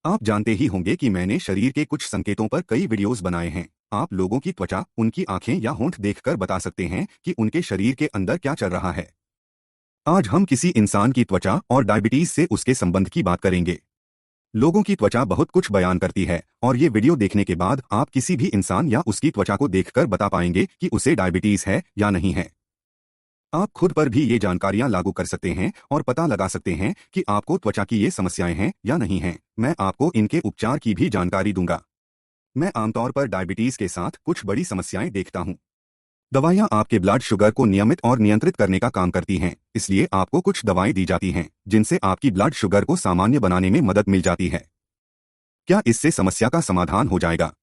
आप जानते ही होंगे कि मैंने शरीर के कुछ संकेतों पर कई वीडियोस बनाए हैं। आप लोगों की त्वचा, उनकी आंखें या होंठ देखकर बता सकते हैं कि उनके शरीर के अंदर क्या चल रहा है। आज हम किसी इंसान की त्वचा और डायबिटीज से उसके संबंध की बात करेंगे। लोगों की त्वचा बहुत कुछ बयान करती है और ये वीडियो देखने के बाद आप किसी भी इंसान या उसकी त्वचा को देखकर बता पाएंगे कि उसे डायबिटीज है या नहीं है। आप खुद पर भी ये जानकारियां लागू कर सकते हैं और पता लगा सकते हैं कि आपको त्वचा की ये समस्याएं हैं या नहीं हैं। मैं आपको इनके उपचार की भी जानकारी दूंगा। मैं आमतौर पर डायबिटीज के साथ कुछ बड़ी समस्याएं देखता हूं। दवाइयां आपके ब्लड शुगर को नियमित और नियंत्रित करने का काम करती हैं, इसलिए आपको कुछ दवाएं दी जाती हैं जिनसे आपकी ब्लड शुगर को सामान्य बनाने में मदद मिल जाती है। क्या इससे समस्या का समाधान हो जाएगा?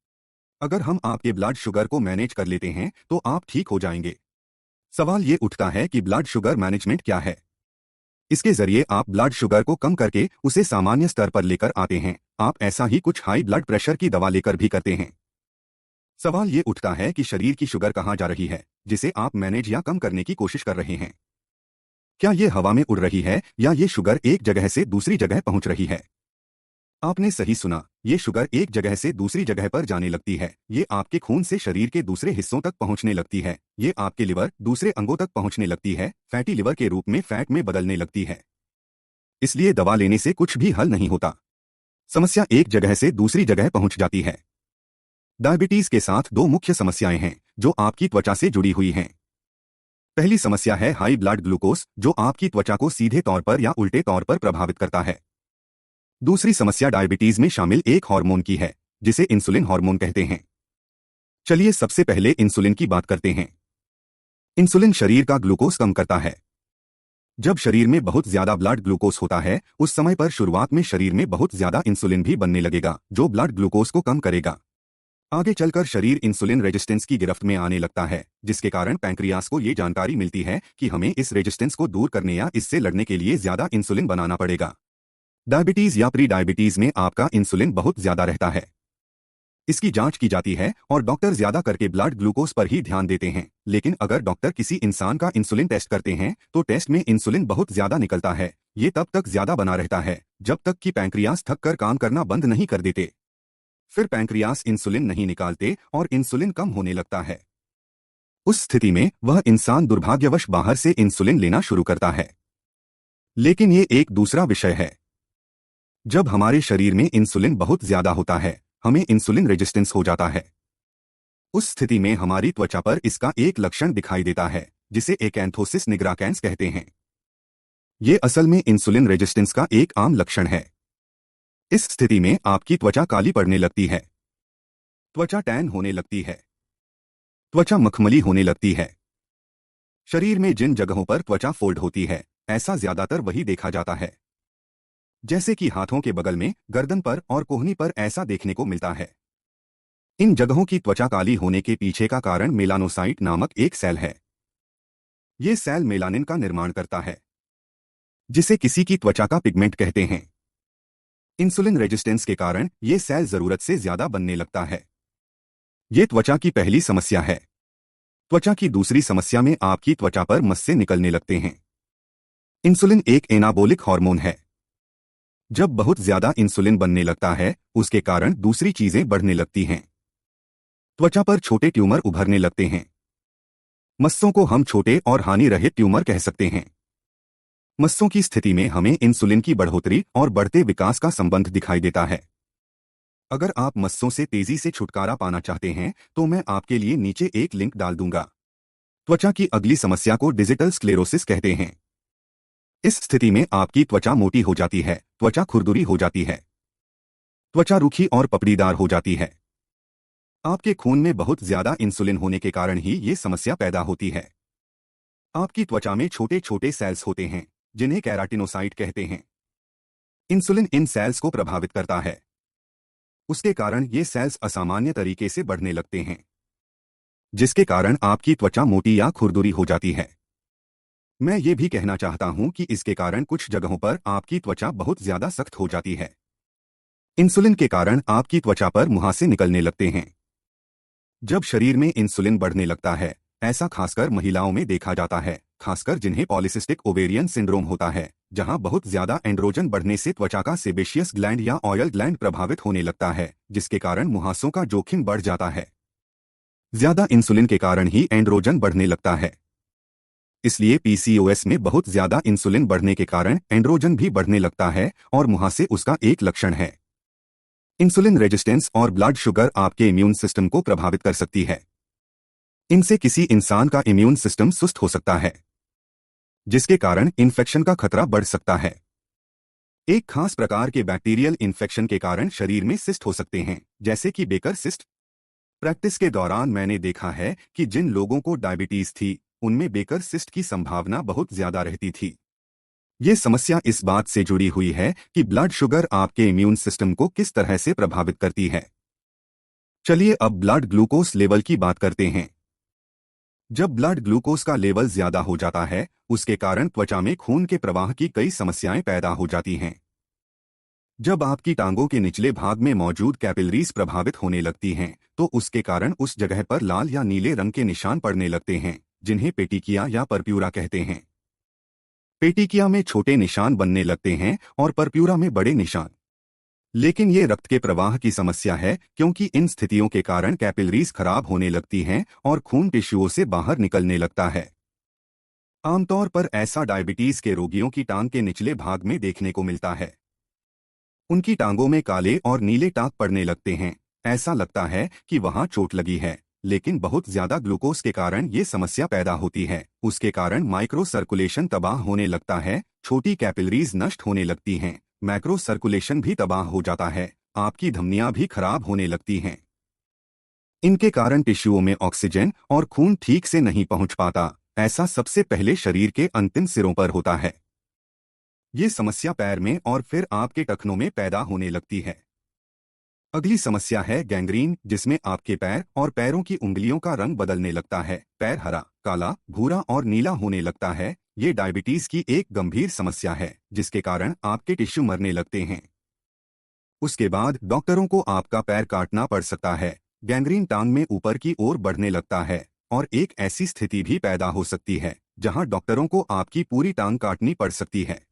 अगर हम आपके ब्लड शुगर को मैनेज कर लेते हैं तो आप ठीक हो जाएंगे। सवाल ये उठता है कि ब्लड शुगर मैनेजमेंट क्या है। इसके जरिए आप ब्लड शुगर को कम करके उसे सामान्य स्तर पर लेकर आते हैं। आप ऐसा ही कुछ हाई ब्लड प्रेशर की दवा लेकर भी करते हैं। सवाल ये उठता है कि शरीर की शुगर कहाँ जा रही है जिसे आप मैनेज या कम करने की कोशिश कर रहे हैं। क्या ये हवा में उड़ रही है या ये शुगर एक जगह से दूसरी जगह पहुंच रही है? आपने सही सुना, ये शुगर एक जगह से दूसरी जगह पर जाने लगती है। ये आपके खून से शरीर के दूसरे हिस्सों तक पहुंचने लगती है। ये आपके लिवर, दूसरे अंगों तक पहुंचने लगती है, फैटी लिवर के रूप में फैट में बदलने लगती है। इसलिए दवा लेने से कुछ भी हल नहीं होता। समस्या एक जगह से दूसरी जगह पहुंच जाती है। डायबिटीज के साथ दो मुख्य समस्याएं हैं जो आपकी त्वचा से जुड़ी हुई हैं। पहली समस्या है हाई ब्लड ग्लूकोज, जो आपकी त्वचा को सीधे तौर पर या उल्टे तौर पर प्रभावित करता है। दूसरी समस्या डायबिटीज में शामिल एक हार्मोन की है जिसे इंसुलिन हार्मोन कहते हैं। चलिए सबसे पहले इंसुलिन की बात करते हैं। इंसुलिन शरीर का ग्लूकोज कम करता है। जब शरीर में बहुत ज्यादा ब्लड ग्लूकोज होता है उस समय पर शुरुआत में शरीर में बहुत ज्यादा इंसुलिन भी बनने लगेगा जो ब्लड ग्लूकोज को कम करेगा। आगे चलकर शरीर इंसुलिन रेजिस्टेंस की गिरफ्त में आने लगता है, जिसके कारण पैंक्रियास को ये जानकारी मिलती है कि हमें इस रेजिस्टेंस को दूर करने या इससे लड़ने के लिए ज्यादा इंसुलिन बनाना पड़ेगा। डायबिटीज या प्री डायबिटीज में आपका इंसुलिन बहुत ज्यादा रहता है। इसकी जांच की जाती है और डॉक्टर ज्यादा करके ब्लड ग्लूकोज पर ही ध्यान देते हैं। लेकिन अगर डॉक्टर किसी इंसान का इंसुलिन टेस्ट करते हैं तो टेस्ट में इंसुलिन बहुत ज्यादा निकलता है। ये तब तक ज्यादा बना रहता है जब तक कि पैंक्रियास थक कर काम करना बंद नहीं कर देते। फिर पैंक्रियास इंसुलिन नहीं निकालते और इंसुलिन कम होने लगता है। उस स्थिति में वह इंसान दुर्भाग्यवश बाहर से इंसुलिन लेना शुरू करता है। लेकिन ये एक दूसरा विषय है। जब हमारे शरीर में इंसुलिन बहुत ज्यादा होता है हमें इंसुलिन रेजिस्टेंस हो जाता है। उस स्थिति में हमारी त्वचा पर इसका एक लक्षण दिखाई देता है जिसे एकैंथोसिस निग्राकैंस कहते हैं। ये असल में इंसुलिन रेजिस्टेंस का एक आम लक्षण है। इस स्थिति में आपकी त्वचा काली पड़ने लगती है, त्वचा टैन होने लगती है, त्वचा मखमली होने लगती है। शरीर में जिन जगहों पर त्वचा फोल्ड होती है ऐसा ज्यादातर वही देखा जाता है, जैसे कि हाथों के बगल में, गर्दन पर और कोहनी पर ऐसा देखने को मिलता है। इन जगहों की त्वचा काली होने के पीछे का कारण मेलानोसाइट नामक एक सेल है। ये सेल मेलानिन का निर्माण करता है जिसे किसी की त्वचा का पिगमेंट कहते हैं। इंसुलिन रेजिस्टेंस के कारण ये सेल जरूरत से ज्यादा बनने लगता है। ये त्वचा की पहली समस्या है। त्वचा की दूसरी समस्या में आपकी त्वचा पर मस्से निकलने लगते हैं। इंसुलिन एक एनाबोलिक हार्मोन है। जब बहुत ज्यादा इंसुलिन बनने लगता है उसके कारण दूसरी चीजें बढ़ने लगती हैं। त्वचा पर छोटे ट्यूमर उभरने लगते हैं। मस्सों को हम छोटे और हानि रहित ट्यूमर कह सकते हैं। मस्सों की स्थिति में हमें इंसुलिन की बढ़ोतरी और बढ़ते विकास का संबंध दिखाई देता है। अगर आप मस्सों से तेजी से छुटकारा पाना चाहते हैं तो मैं आपके लिए नीचे एक लिंक डाल दूंगा। त्वचा की अगली समस्या को डिजिटल स्क्लेरोसिस कहते हैं। इस स्थिति में आपकी त्वचा मोटी हो जाती है, त्वचा खुरदुरी हो जाती है, त्वचा रूखी और पपड़ीदार हो जाती है। आपके खून में बहुत ज्यादा इंसुलिन होने के कारण ही ये समस्या पैदा होती है। आपकी त्वचा में छोटे छोटे सेल्स होते हैं जिन्हें केराटिनोसाइट कहते हैं। इंसुलिन इन सेल्स को प्रभावित करता है। उसके कारण ये सेल्स असामान्य तरीके से बढ़ने लगते हैं, जिसके कारण आपकी त्वचा मोटी या खुरदुरी हो जाती है। मैं ये भी कहना चाहता हूं कि इसके कारण कुछ जगहों पर आपकी त्वचा बहुत ज्यादा सख्त हो जाती है। इंसुलिन के कारण आपकी त्वचा पर मुहासे निकलने लगते हैं। जब शरीर में इंसुलिन बढ़ने लगता है, ऐसा खासकर महिलाओं में देखा जाता है, खासकर जिन्हें पॉलीसिस्टिक ओवेरियन सिंड्रोम होता है, जहां बहुत ज्यादा एंड्रोजन बढ़ने से त्वचा का सेबेशियस ग्लैंड या ऑयल ग्लैंड प्रभावित होने लगता है, जिसके कारण मुहासों का जोखिम बढ़ जाता है। ज्यादा इंसुलिन के कारण ही एंड्रोजन बढ़ने लगता है। इसलिए पीसीओएस में बहुत ज्यादा इंसुलिन बढ़ने के कारण एंड्रोजन भी बढ़ने लगता है और मुहासे उसका एक लक्षण है। इंसुलिन रेजिस्टेंस और ब्लड शुगर आपके इम्यून सिस्टम को प्रभावित कर सकती है। इनसे किसी इंसान का इम्यून सिस्टम सुस्त हो सकता है, जिसके कारण इन्फेक्शन का खतरा बढ़ सकता है। एक खास प्रकार के बैक्टीरियल इन्फेक्शन के कारण शरीर में सिस्ट हो सकते हैं, जैसे कि बेकर सिस्ट। प्रैक्टिस के दौरान मैंने देखा है कि जिन लोगों को डायबिटीज थी, उनमें बेकर सिस्ट की संभावना बहुत ज्यादा रहती थी। ये समस्या इस बात से जुड़ी हुई है कि ब्लड शुगर आपके इम्यून सिस्टम को किस तरह से प्रभावित करती है। चलिए अब ब्लड ग्लूकोज लेवल की बात करते हैं। जब ब्लड ग्लूकोज का लेवल ज्यादा हो जाता है, उसके कारण त्वचा में खून के प्रवाह की कई समस्याएं पैदा हो जाती हैं। जब आपकी टांगों के निचले भाग में मौजूद कैपिलरीज प्रभावित होने लगती हैं, तो उसके कारण उस जगह पर लाल या नीले रंग के निशान पड़ने लगते हैं, जिन्हें पेटिकिया या परप्यूरा कहते हैं। पेटिकिया में छोटे निशान बनने लगते हैं और परप्यूरा में बड़े निशान। लेकिन ये रक्त के प्रवाह की समस्या है, क्योंकि इन स्थितियों के कारण कैपिलरीज खराब होने लगती हैं और खून टिश्यूओं से बाहर निकलने लगता है। आमतौर पर ऐसा डायबिटीज के रोगियों की टांग के निचले भाग में देखने को मिलता है। उनकी टांगों में काले और नीले टाक पड़ने लगते हैं। ऐसा लगता है कि वहां चोट लगी है, लेकिन बहुत ज्यादा ग्लूकोज के कारण ये समस्या पैदा होती है। उसके कारण माइक्रो सर्कुलेशन तबाह होने लगता है, छोटी कैपिलरीज नष्ट होने लगती हैं, मैक्रो सर्कुलेशन भी तबाह हो जाता है, आपकी धमनियां भी खराब होने लगती हैं। इनके कारण टिश्यूओं में ऑक्सीजन और खून ठीक से नहीं पहुंच पाता। ऐसा सबसे पहले शरीर के अंतिम सिरों पर होता है। ये समस्या पैर में और फिर आपके टखनों में पैदा होने लगती है। अगली समस्या है गैंग्रीन, जिसमें आपके पैर और पैरों की उंगलियों का रंग बदलने लगता है। पैर हरा, काला, भूरा और नीला होने लगता है। ये डायबिटीज की एक गंभीर समस्या है, जिसके कारण आपके टिश्यू मरने लगते हैं। उसके बाद डॉक्टरों को आपका पैर काटना पड़ सकता है। गैंग्रीन टांग में ऊपर की ओर बढ़ने लगता है और एक ऐसी स्थिति भी पैदा हो सकती है जहां डॉक्टरों को आपकी पूरी टांग काटनी पड़ सकती है।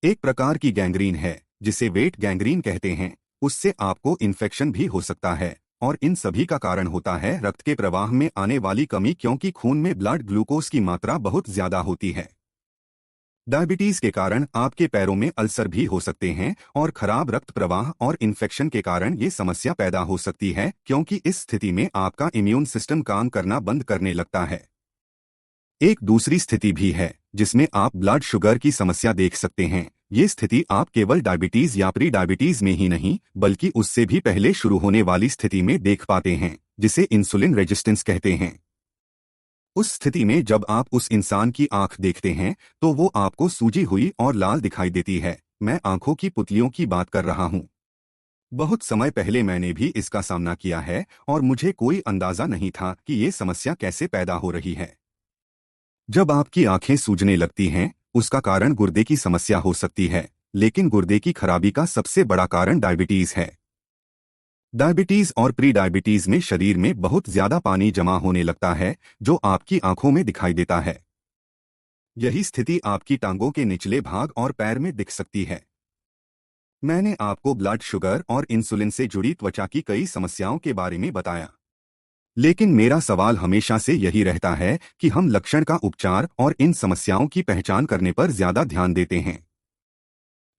एक प्रकार की गैंग्रीन है जिसे वेट गैंग्रीन कहते हैं। उससे आपको इन्फेक्शन भी हो सकता है और इन सभी का कारण होता है रक्त के प्रवाह में आने वाली कमी, क्योंकि खून में ब्लड ग्लूकोज की मात्रा बहुत ज्यादा होती है। डायबिटीज के कारण आपके पैरों में अल्सर भी हो सकते हैं और खराब रक्त प्रवाह और इन्फेक्शन के कारण ये समस्या पैदा हो सकती है, क्योंकि इस स्थिति में आपका इम्यून सिस्टम काम करना बंद करने लगता है। एक दूसरी स्थिति भी है जिसमें आप ब्लड शुगर की समस्या देख सकते हैं। ये स्थिति आप केवल डायबिटीज या प्री डायबिटीज में ही नहीं, बल्कि उससे भी पहले शुरू होने वाली स्थिति में देख पाते हैं, जिसे इंसुलिन रेजिस्टेंस कहते हैं। उस स्थिति में जब आप उस इंसान की आंख देखते हैं तो वो आपको सूजी हुई और लाल दिखाई देती है। मैं आंखों की पुतलियों की बात कर रहा हूँ। बहुत समय पहले मैंने भी इसका सामना किया है और मुझे कोई अंदाजा नहीं था कि ये समस्या कैसे पैदा हो रही है। जब आपकी आंखें सूजने लगती हैं, उसका कारण गुर्दे की समस्या हो सकती है, लेकिन गुर्दे की खराबी का सबसे बड़ा कारण डायबिटीज है। डायबिटीज और प्री डायबिटीज में शरीर में बहुत ज्यादा पानी जमा होने लगता है, जो आपकी आंखों में दिखाई देता है। यही स्थिति आपकी टांगों के निचले भाग और पैर में दिख सकती है। मैंने आपको ब्लड शुगर और इंसुलिन से जुड़ी त्वचा की कई समस्याओं के बारे में बताया, लेकिन मेरा सवाल हमेशा से यही रहता है कि हम लक्षण का उपचार और इन समस्याओं की पहचान करने पर ज्यादा ध्यान देते हैं,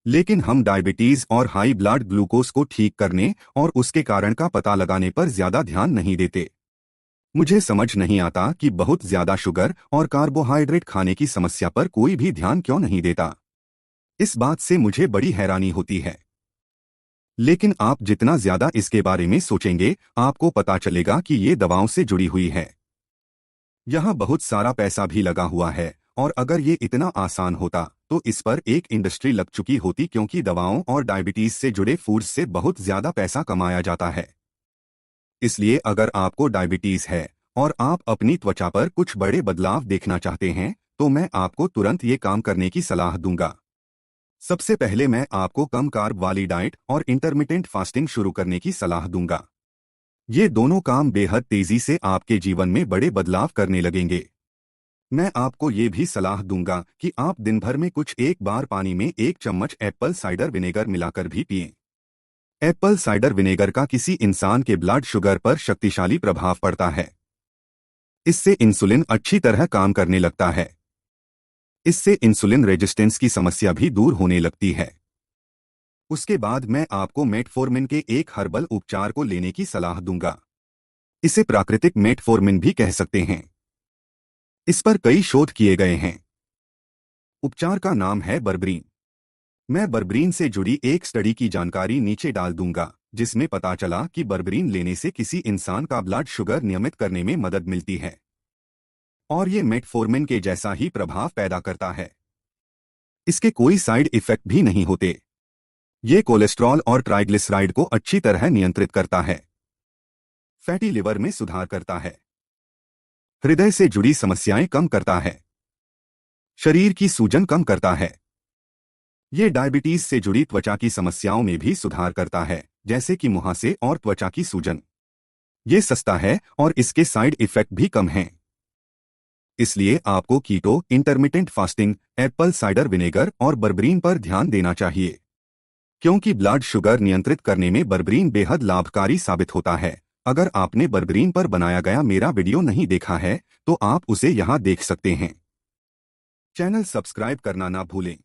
लेकिन हम डायबिटीज और हाई ब्लड ग्लूकोज को ठीक करने और उसके कारण का पता लगाने पर ज्यादा ध्यान नहीं देते। मुझे समझ नहीं आता कि बहुत ज्यादा शुगर और कार्बोहाइड्रेट खाने की समस्या पर कोई भी ध्यान क्यों नहीं देता। इस बात से मुझे बड़ी हैरानी होती है। लेकिन आप जितना ज्यादा इसके बारे में सोचेंगे, आपको पता चलेगा कि ये दवाओं से जुड़ी हुई है। यहाँ बहुत सारा पैसा भी लगा हुआ है, और अगर ये इतना आसान होता तो इस पर एक इंडस्ट्री लग चुकी होती, क्योंकि दवाओं और डायबिटीज से जुड़े फूड्स से बहुत ज्यादा पैसा कमाया जाता है। इसलिए अगर आपको डायबिटीज है और आप अपनी त्वचा पर कुछ बड़े बदलाव देखना चाहते हैं, तो मैं आपको तुरंत ये काम करने की सलाह दूंगा। सबसे पहले मैं आपको कम कार्ब वाली डाइट और इंटरमिटेंट फास्टिंग शुरू करने की सलाह दूंगा। ये दोनों काम बेहद तेजी से आपके जीवन में बड़े बदलाव करने लगेंगे। मैं आपको ये भी सलाह दूंगा कि आप दिन भर में कुछ एक बार पानी में 1 चम्मच एप्पल साइडर विनेगर मिलाकर भी पिएं। एप्पल साइडर विनेगर का किसी इंसान के ब्लड शुगर पर शक्तिशाली प्रभाव पड़ता है। इससे इंसुलिन अच्छी तरह काम करने लगता है। इससे इंसुलिन रेजिस्टेंस की समस्या भी दूर होने लगती है। उसके बाद मैं आपको मेटफॉर्मिन के एक हर्बल उपचार को लेने की सलाह दूंगा। इसे प्राकृतिक मेटफॉर्मिन भी कह सकते हैं। इस पर कई शोध किए गए हैं। उपचार का नाम है बर्बरीन। मैं बर्बरीन से जुड़ी एक स्टडी की जानकारी नीचे डाल दूंगा, जिसमें पता चला कि बर्बरीन लेने से किसी इंसान का ब्लड शुगर नियमित करने में मदद मिलती है और ये मेटफॉर्मिन के जैसा ही प्रभाव पैदा करता है। इसके कोई साइड इफेक्ट भी नहीं होते। ये कोलेस्ट्रॉल और ट्राइग्लिसराइड को अच्छी तरह नियंत्रित करता है, फैटी लिवर में सुधार करता है, हृदय से जुड़ी समस्याएं कम करता है, शरीर की सूजन कम करता है। ये डायबिटीज से जुड़ी त्वचा की समस्याओं में भी सुधार करता है, जैसे कि मुहासे और त्वचा की सूजन। ये सस्ता है और इसके साइड इफेक्ट भी कम हैं। इसलिए आपको keto, intermittent fasting, apple cider vinegar और बर्बरीन पर ध्यान देना चाहिए, क्योंकि ब्लड शुगर नियंत्रित करने में बर्बरीन बेहद लाभकारी साबित होता है। अगर आपने बर्बरीन पर बनाया गया मेरा वीडियो नहीं देखा है तो आप उसे यहां देख सकते हैं। चैनल सब्सक्राइब करना ना भूलें।